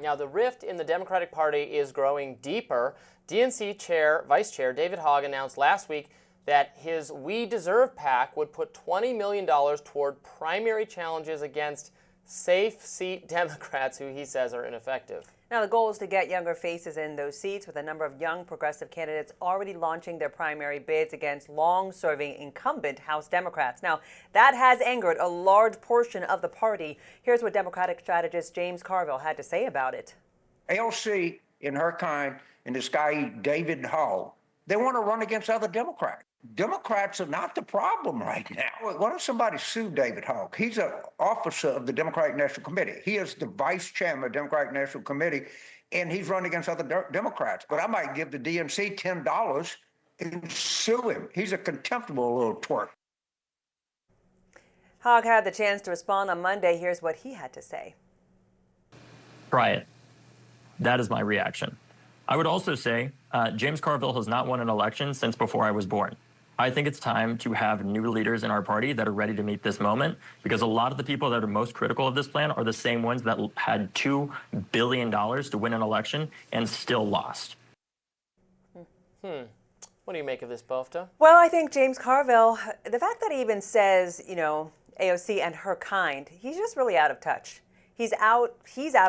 Now, the rift in the Democratic Party is growing deeper. DNC Vice Chair David Hogg announced last week that his We Deserve PAC would put $20 million toward primary challenges against safe seat Democrats who he says are ineffective. Now, the goal is to get younger faces in those seats, with a number of young progressive candidates already launching their primary bids against long-serving incumbent House Democrats. Now, that has angered a large portion of the party. Here's what Democratic strategist James Carville had to say about it. AOC and her kind and this guy David Hogg, they want to run against other Democrats. Democrats are not the problem right now. Why don't somebody sue David Hogg? He's an officer of the Democratic National Committee. He is the vice chairman of the Democratic National Committee, and he's running against other Democrats. But I might give the DNC $10 and sue him. He's a contemptible little twerp. Hogg had the chance to respond on Monday. Here's what he had to say. Try it. That is my reaction. I would also say James Carville has not won an election since before I was born. I think it's time to have new leaders in our party that are ready to meet this moment, because a lot of the people that are most critical of this plan are the same ones that had $2 billion to win an election and still lost. What do you make of this, Bofta? Well, I think James Carville, the fact that he even says, AOC and her kind, he's just really out of touch. He's out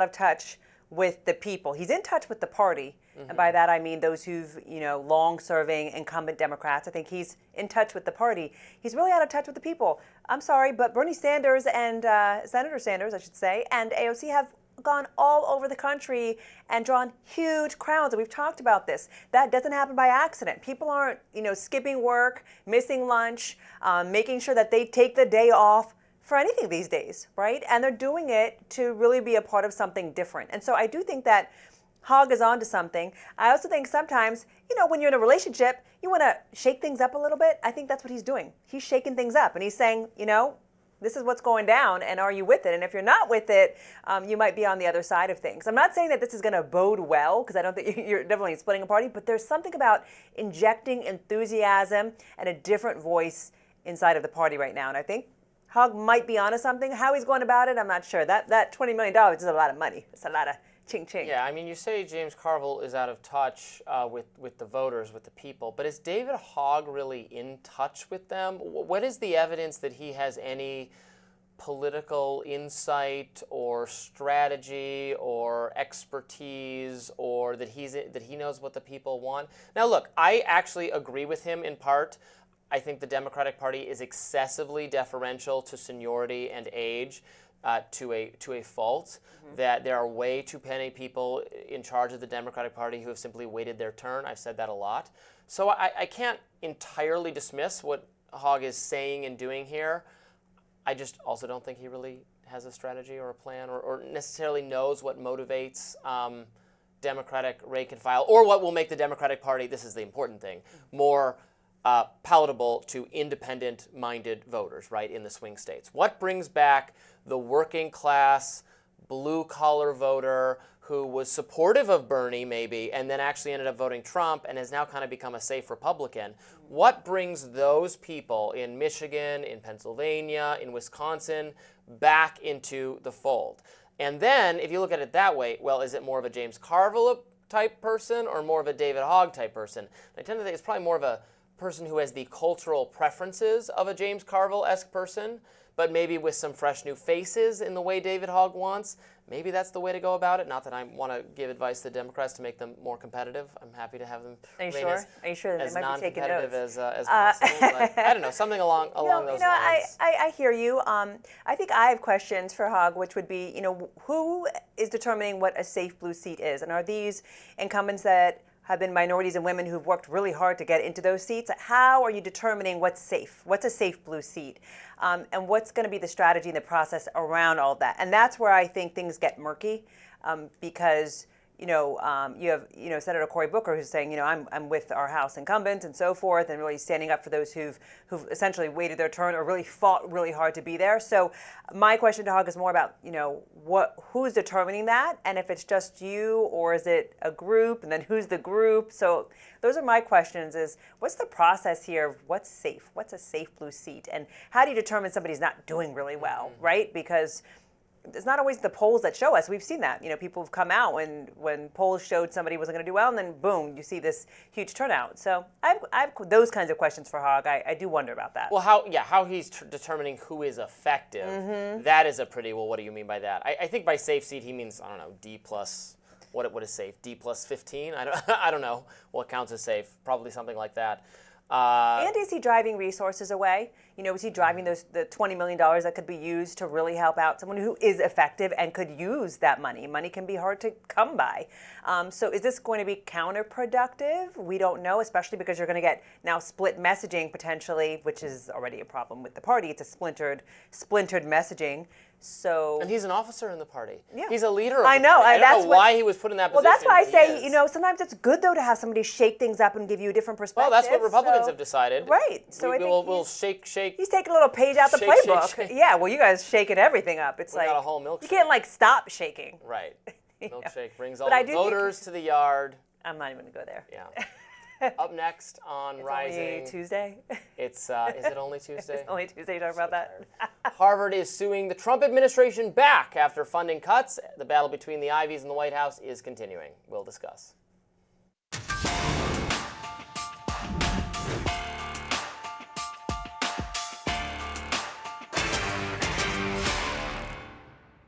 of touch with the people. He's in touch with the party. And by that, I mean those who've, long-serving incumbent Democrats. I think he's in touch with the party. He's really out of touch with the people. I'm sorry, but Bernie Sanders and Senator Sanders, I should say, and AOC have gone all over the country and drawn huge crowds. And we've talked about this. That doesn't happen by accident. People aren't, skipping work, missing lunch, making sure that they take the day off for anything these days, right? And they're doing it to really be a part of something different. And so I do think that Hogg is onto something. I also think sometimes, when you're in a relationship, you want to shake things up a little bit. I think that's what he's doing. He's shaking things up, and he's saying, this is what's going down, and are you with it? And if you're not with it, you might be on the other side of things. I'm not saying that this is going to bode well, because I don't think you're definitely splitting a party, but there's something about injecting enthusiasm and a different voice inside of the party right now. And I think Hogg might be onto something. How he's going about it, I'm not sure. That $20 million is a lot of money. It's a lot of ching-ching. Yeah, I mean, you say James Carville is out of touch with the voters, with the people, but is David Hogg really in touch with them? What is the evidence that he has any political insight or strategy or expertise, or that he knows what the people want? Now, look, I actually agree with him in part. I think the Democratic Party is excessively deferential to seniority and age. To a fault, that there are way too many people in charge of the Democratic Party who have simply waited their turn. I've said that a lot. So I can't entirely dismiss what Hogg is saying and doing here. I just also don't think he really has a strategy or a plan or necessarily knows what motivates Democratic rank and file, or what will make the Democratic Party, this is the important thing, more palatable to independent-minded voters, right, in the swing states. What brings back the working class, blue-collar voter who was supportive of Bernie, maybe, and then actually ended up voting Trump and has now kind of become a safe Republican? What brings those people in Michigan, in Pennsylvania, in Wisconsin back into the fold? And then, if you look at it that way, well, is it more of a James Carville type person or more of a David Hogg type person? I tend to think it's probably more of a person who has the cultural preferences of a James Carville-esque person, but maybe with some fresh new faces in the way David Hogg wants. Maybe that's the way to go about it. Not that I want to give advice to Democrats to make them more competitive. I'm happy to have them remain as non-competitive as possible. But I don't know, something along those lines. I hear you. I think I have questions for Hogg, which would be, who is determining what a safe blue seat is? And are these incumbents that have been minorities and women who've worked really hard to get into those seats? How are you determining what's safe? What's a safe blue seat? And what's going to be the strategy and the process around all that? And that's where I think things get murky, because you have Senator Cory Booker who's saying, I'm with our House incumbents and so forth, and really standing up for those who've essentially waited their turn or really fought really hard to be there. So my question to Hogg is more about who's determining that, and if it's just you or is it a group, and then who's the group? So those are my questions: is what's the process here of what's safe? What's a safe blue seat, and how do you determine somebody's not doing really well, right? Because it's not always the polls that show us. We've seen that. People have come out when polls showed somebody wasn't going to do well, and then boom, you see this huge turnout. So I have those kinds of questions for Hogg. I do wonder about that. Well, how he's determining who is effective, that is a pretty, well, what do you mean by that? I think by safe seat, he means, I don't know, D plus, what is safe? D plus 15? I don't know what counts as safe. Probably something like that. And is he driving resources away? Is he driving the $20 million that could be used to really help out someone who is effective and could use that money? Money can be hard to come by. So is this going to be counterproductive? We don't know, especially because you're going to get now split messaging potentially, which is already a problem with the party. It's a splintered messaging. So, and he's an officer in the party. Yeah. He's a leader of I the know. party. I don't know That's why he was put in that well, position. that's why I but say, he is. sometimes it's good, though, to have somebody shake things up and give you a different perspective. Well, that's what Republicans have decided. Right. So I think we'll shake. He's taking a little page out the Shake, playbook. shake. Yeah, well, you guys shaking everything up. It's We like got a whole milkshake. you can't stop shaking. Right. Milkshake brings all But I the do think- voters to the yard. I'm not even going to go there. Yeah. Up next on It's Rising. only Tuesday. It's is it only Tuesday? It's only Tuesday. You talk about that. Harvard is suing the Trump administration back after funding cuts. The battle between the Ivies and the White House is continuing. We'll discuss.